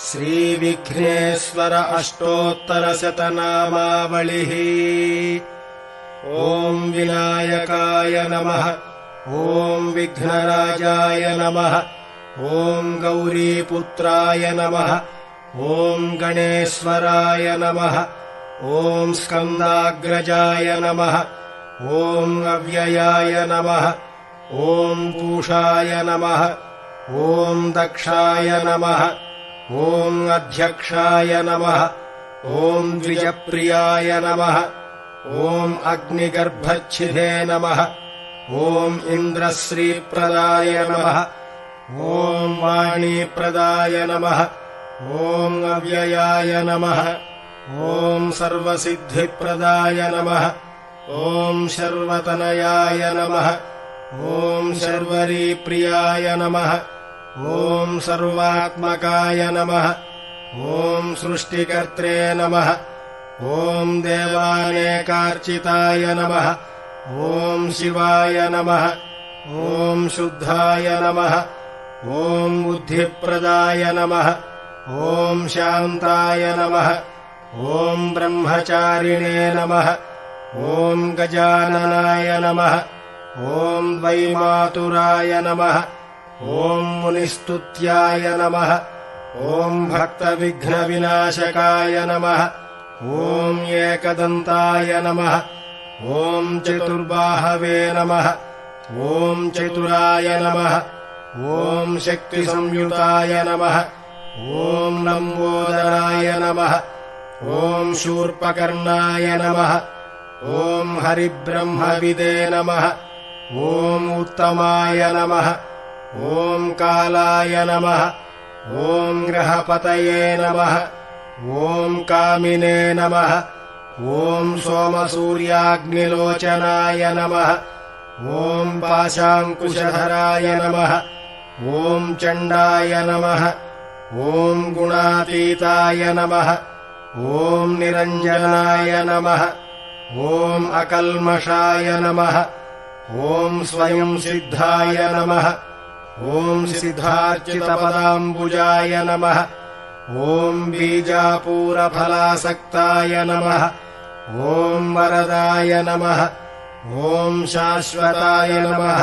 श्रीविघ्नेश्वर अष्टोत्तरशतनामावलिः। ॐ विनायकाय नमः। ॐ विघ्नराजाय नमः। ॐ गौरीपुत्राय नमः। ॐ गणेश्वराय नमः। ॐ स्कन्दाग्रजाय नमः। ॐ अव्ययाय नमः। ॐ पूषाय नमः। ॐ दक्षाय नमः। ॐ अध्यक्षाय नमः। ॐ द्विजप्रियाय नमः। ॐ अग्निगर्भच्छिदे नमः। ॐ इन्द्रश्रीप्रदाय नमः। ॐ वाणीप्रदाय नमः। ॐ अव्ययाय नमः। ॐ सर्वसिद्धिप्रदाय नमः। ॐ शर्वतनयाय नमः। ॐ शर्वरीप्रियाय नमः। ॐ सर्वात्मकाय नमः। ॐ सृष्टिकर्त्रे नमः। ॐ देवानेकार्चिताय नमः। ॐ शिवाय नमः। ॐ शुद्धाय नमः। ॐ बुद्धिप्रदाय नमः। ॐ शान्ताय नमः। ॐ ब्रह्मचारिणे नमः। ॐ गजाननाय नमः। ॐ वैमातुराय नमः। ॐ मुनिस्तुत्याय नमः। ॐ भक्तविघ्नविनाशकाय नमः। ॐ एकदन्ताय नमः। ॐ चतुर्बाहवे नमः। ॐ चतुराय नमः। ॐ शक्तिसंयुताय नमः। ॐ लम्बोदराय नमः। ॐ शूर्पकर्णाय नमः। ॐ हरिब्रह्मविदे नमः। ॐ उत्तमाय नमः। ॐ कालाय नमः। ॐ ग्रहपतये नमः। ॐ कामिने नमः। ॐ सोमसूर्याग्निलोचनाय नमः। ॐ पाशाङ्कुशधराय नमः। ॐ चण्डाय नमः। ॐ गुणातीताय नमः। ॐ निरञ्जनाय नमः। ॐ अकल्मषाय नमः। ॐ स्वयं सिद्धाय नमः। ॐ सिद्धार्चितपदाम्बुजाय नमः। ॐ बीजापूरफलासक्ताय नमः। ॐ वरदाय नमः। ॐ शाश्वताय नमः।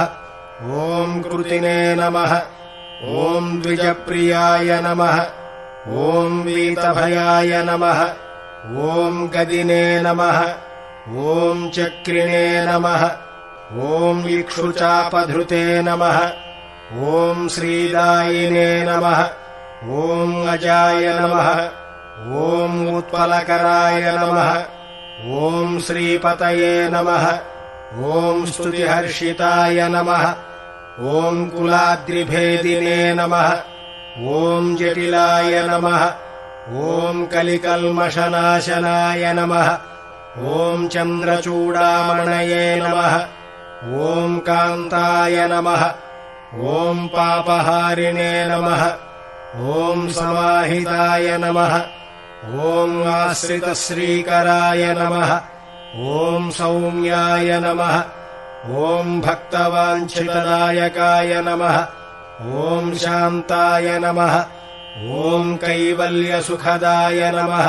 ॐ कृतिने नमः। ॐ द्विजप्रियाय नमः। ॐ वीतभयाय नमः। ॐ गदिने नमः। ॐ चक्रिणे नमः। ॐ इक्षुचापधृते नमः। ॐ श्रीदायिने नमः। ॐ अजाय नमः। ॐ उत्पलकराय नमः। ॐ श्रीपतये नमः। ॐ स्तुतिहर्षिताय नमः। ॐ कुलाद्रिभेदिने नमः। ॐ जटिलाय नमः। ॐ कलिकल्मषनाशनाय नमः। ॐ चन्द्रचूडामणये नमः। ॐ कान्ताय नमः। ॐ पापहारिणे नमः। ॐ समाहिताय नमः। ॐ आश्रितश्रीकराय नमः। ॐ सौम्याय नमः। ॐ भक्तवाञ्छितदायकाय नमः। ॐ शान्ताय नमः। ॐ कैवल्यसुखदाय नमः।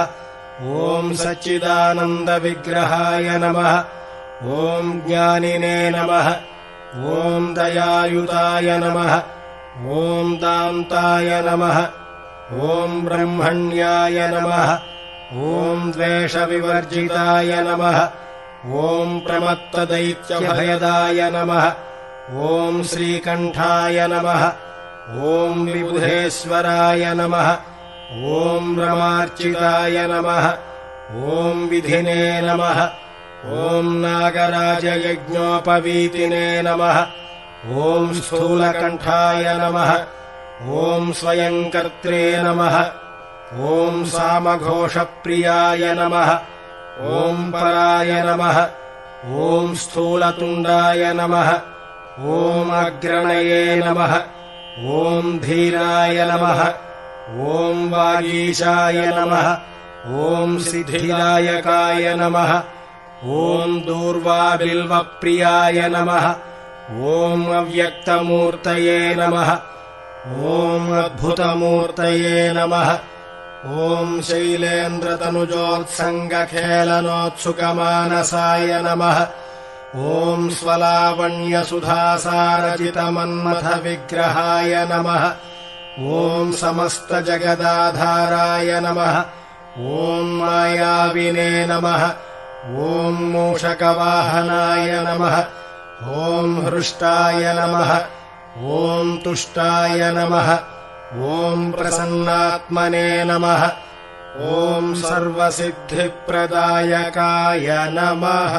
ॐ सच्चिदानन्दविग्रहाय नमः। ॐ ज्ञानिने नमः। ॐ दयायुताय नमः। ॐ दान्ताय नमः। ॐ ब्रह्मण्याय नमः। ॐ द्वेषविवर्जिताय नमः। ॐ प्रमत्तदैत्यभयदाय नमः। ॐ श्रीकण्ठाय नमः। ॐ विबुधेश्वराय नमः। ॐ रमार्चिताय नमः। ॐ विधिने नमः। ॐ नागराजयज्ञोपवीतिने नमः। ॐ स्थूलकण्ठाय नमः। ॐ स्वयंकर्त्रे नमः। ॐ सामघोषप्रियाय नमः। ॐ पराय नमः। ॐ स्थूलतुण्डाय नमः। ॐ अग्रणये नमः। ॐ धीराय नमः। ॐ वागीशाय नमः। ॐ सिद्धिदायकाय नमः। ॐ दूर्वाबिल्वप्रियाय नमः। ॐ अव्यक्तमूर्तये नमः। ॐ अद्भुतमूर्तये नमः। ॐ शैलेन्द्रतनुजोत्सङ्गखेलनोत्सुकमानसाय नमः। ॐ स्वलावण्यसुधासारचितमन्मथविग्रहाय नमः। ॐ समस्तजगदाधाराय नमः। ॐ मायाविने नमः। ॐ मूषकवाहनाय नमः। ॐ हृष्टाय नमः। ॐ तुष्टाय नमः। ॐ प्रसन्नात्मने नमः। ॐ सर्वसिद्धिप्रदायकाय नमः।